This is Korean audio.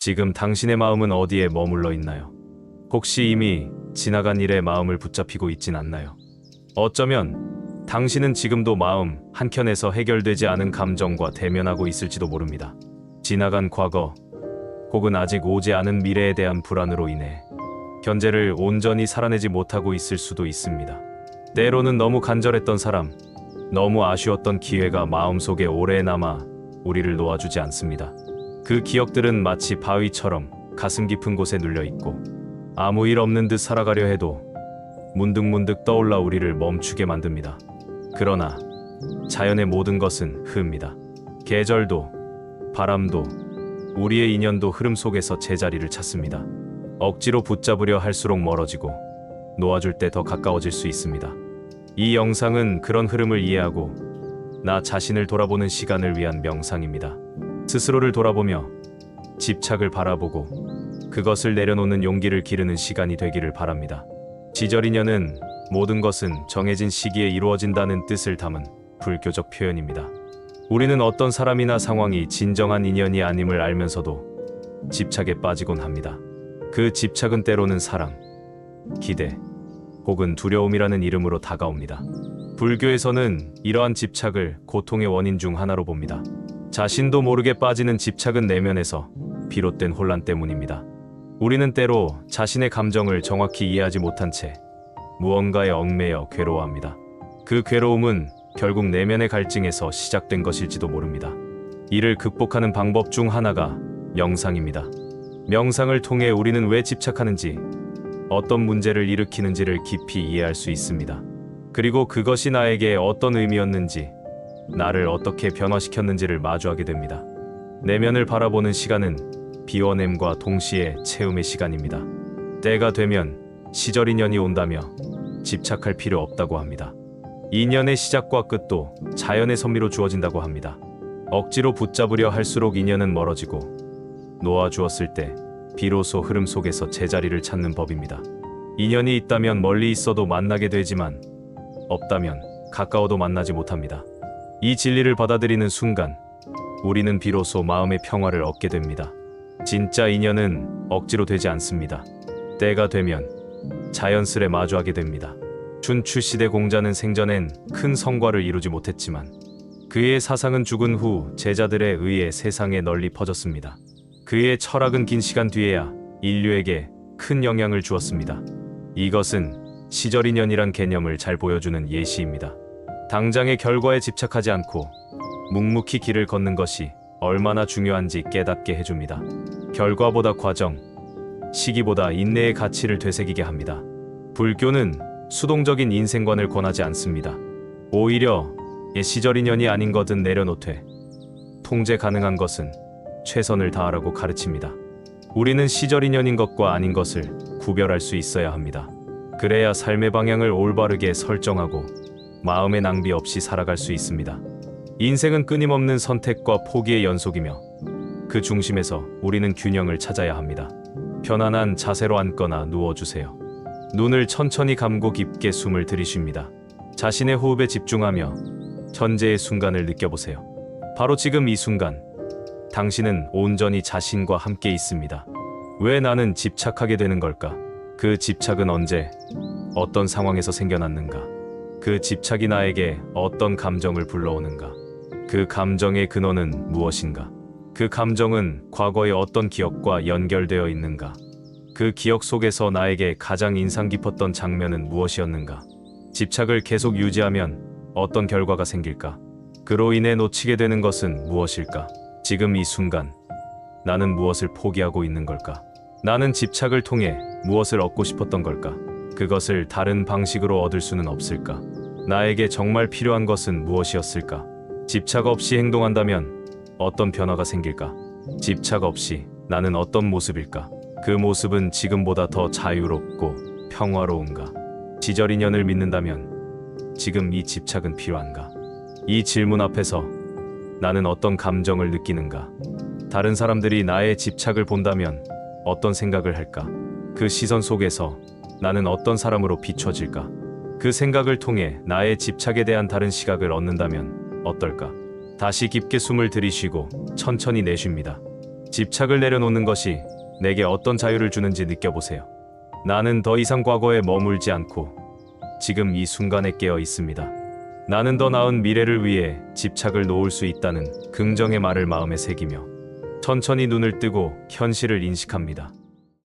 지금 당신의 마음은 어디에 머물러 있나요? 혹시 이미 지나간 일에 마음을 붙잡히고 있진 않나요? 어쩌면 당신은 지금도 마음 한켠에서 해결되지 않은 감정과 대면하고 있을지도 모릅니다. 지나간 과거 혹은 아직 오지 않은 미래에 대한 불안으로 인해 현재를 온전히 살아내지 못하고 있을 수도 있습니다. 때로는 너무 간절했던 사람, 너무 아쉬웠던 기회가 마음속에 오래 남아 우리를 놓아주지 않습니다. 그 기억들은 마치 바위처럼 가슴 깊은 곳에 눌려 있고 아무 일 없는 듯 살아가려 해도 문득문득 떠올라 우리를 멈추게 만듭니다. 그러나 자연의 모든 것은 흐릅니다. 계절도, 바람도, 우리의 인연도 흐름 속에서 제자리를 찾습니다. 억지로 붙잡으려 할수록 멀어지고 놓아줄 때 더 가까워질 수 있습니다. 이 영상은 그런 흐름을 이해하고 나 자신을 돌아보는 시간을 위한 명상입니다. 스스로를 돌아보며 집착을 바라보고 그것을 내려놓는 용기를 기르는 시간이 되기를 바랍니다. 지절인연은 모든 것은 정해진 시기에 이루어진다는 뜻을 담은 불교적 표현입니다. 우리는 어떤 사람이나 상황이 진정한 인연이 아님을 알면서도 집착에 빠지곤 합니다. 그 집착은 때로는 사랑, 기대, 혹은 두려움이라는 이름으로 다가옵니다. 불교에서는 이러한 집착을 고통의 원인 중 하나로 봅니다. 자신도 모르게 빠지는 집착은 내면에서 비롯된 혼란 때문입니다. 우리는 때로 자신의 감정을 정확히 이해하지 못한 채 무언가에 얽매여 괴로워합니다. 그 괴로움은 결국 내면의 갈증에서 시작된 것일지도 모릅니다. 이를 극복하는 방법 중 하나가 명상입니다. 명상을 통해 우리는 왜 집착하는지, 어떤 문제를 일으키는지를 깊이 이해할 수 있습니다. 그리고 그것이 나에게 어떤 의미였는지, 나를 어떻게 변화시켰는지를 마주하게 됩니다. 내면을 바라보는 시간은 비워냄과 동시에 채움의 시간입니다. 때가 되면 시절인연이 온다며 집착할 필요 없다고 합니다. 인연의 시작과 끝도 자연의 섭리로 주어진다고 합니다. 억지로 붙잡으려 할수록 인연은 멀어지고 놓아주었을 때 비로소 흐름 속에서 제자리를 찾는 법입니다. 인연이 있다면 멀리 있어도 만나게 되지만 없다면 가까워도 만나지 못합니다. 이 진리를 받아들이는 순간 우리는 비로소 마음의 평화를 얻게 됩니다. 진짜 인연은 억지로 되지 않습니다. 때가 되면 자연스레 마주하게 됩니다. 춘추시대 공자는 생전엔 큰 성과를 이루지 못했지만 그의 사상은 죽은 후 제자들에 의해 세상에 널리 퍼졌습니다. 그의 철학은 긴 시간 뒤에야 인류에게 큰 영향을 주었습니다. 이것은 시절인연이란 개념을 잘 보여주는 예시입니다. 당장의 결과에 집착하지 않고 묵묵히 길을 걷는 것이 얼마나 중요한지 깨닫게 해줍니다. 결과보다 과정, 시기보다 인내의 가치를 되새기게 합니다. 불교는 수동적인 인생관을 권하지 않습니다. 오히려 시절인연이 아닌 것은 내려놓되 통제 가능한 것은 최선을 다하라고 가르칩니다. 우리는 시절인연인 것과 아닌 것을 구별할 수 있어야 합니다. 그래야 삶의 방향을 올바르게 설정하고 마음의 낭비 없이 살아갈 수 있습니다. 인생은 끊임없는 선택과 포기의 연속이며 그 중심에서 우리는 균형을 찾아야 합니다. 편안한 자세로 앉거나 누워주세요. 눈을 천천히 감고 깊게 숨을 들이쉽니다. 자신의 호흡에 집중하며 현재의 순간을 느껴보세요. 바로 지금 이 순간 당신은 온전히 자신과 함께 있습니다. 왜 나는 집착하게 되는 걸까? 그 집착은 언제, 어떤 상황에서 생겨났는가? 그 집착이 나에게 어떤 감정을 불러오는가? 그 감정의 근원은 무엇인가? 그 감정은 과거의 어떤 기억과 연결되어 있는가? 그 기억 속에서 나에게 가장 인상 깊었던 장면은 무엇이었는가? 집착을 계속 유지하면 어떤 결과가 생길까? 그로 인해 놓치게 되는 것은 무엇일까? 지금 이 순간 나는 무엇을 포기하고 있는 걸까? 나는 집착을 통해 무엇을 얻고 싶었던 걸까? 그것을 다른 방식으로 얻을 수는 없을까? 나에게 정말 필요한 것은 무엇이었을까? 집착 없이 행동한다면 어떤 변화가 생길까? 집착 없이 나는 어떤 모습일까? 그 모습은 지금보다 더 자유롭고 평화로운가? 지절인연을 믿는다면 지금 이 집착은 필요한가? 이 질문 앞에서 나는 어떤 감정을 느끼는가? 다른 사람들이 나의 집착을 본다면 어떤 생각을 할까? 그 시선 속에서 나는 어떤 사람으로 비춰질까? 그 생각을 통해 나의 집착에 대한 다른 시각을 얻는다면 어떨까? 다시 깊게 숨을 들이쉬고 천천히 내쉽니다. 집착을 내려놓는 것이 내게 어떤 자유를 주는지 느껴보세요. 나는 더 이상 과거에 머물지 않고 지금 이 순간에 깨어 있습니다. 나는 더 나은 미래를 위해 집착을 놓을 수 있다는 긍정의 말을 마음에 새기며 천천히 눈을 뜨고 현실을 인식합니다.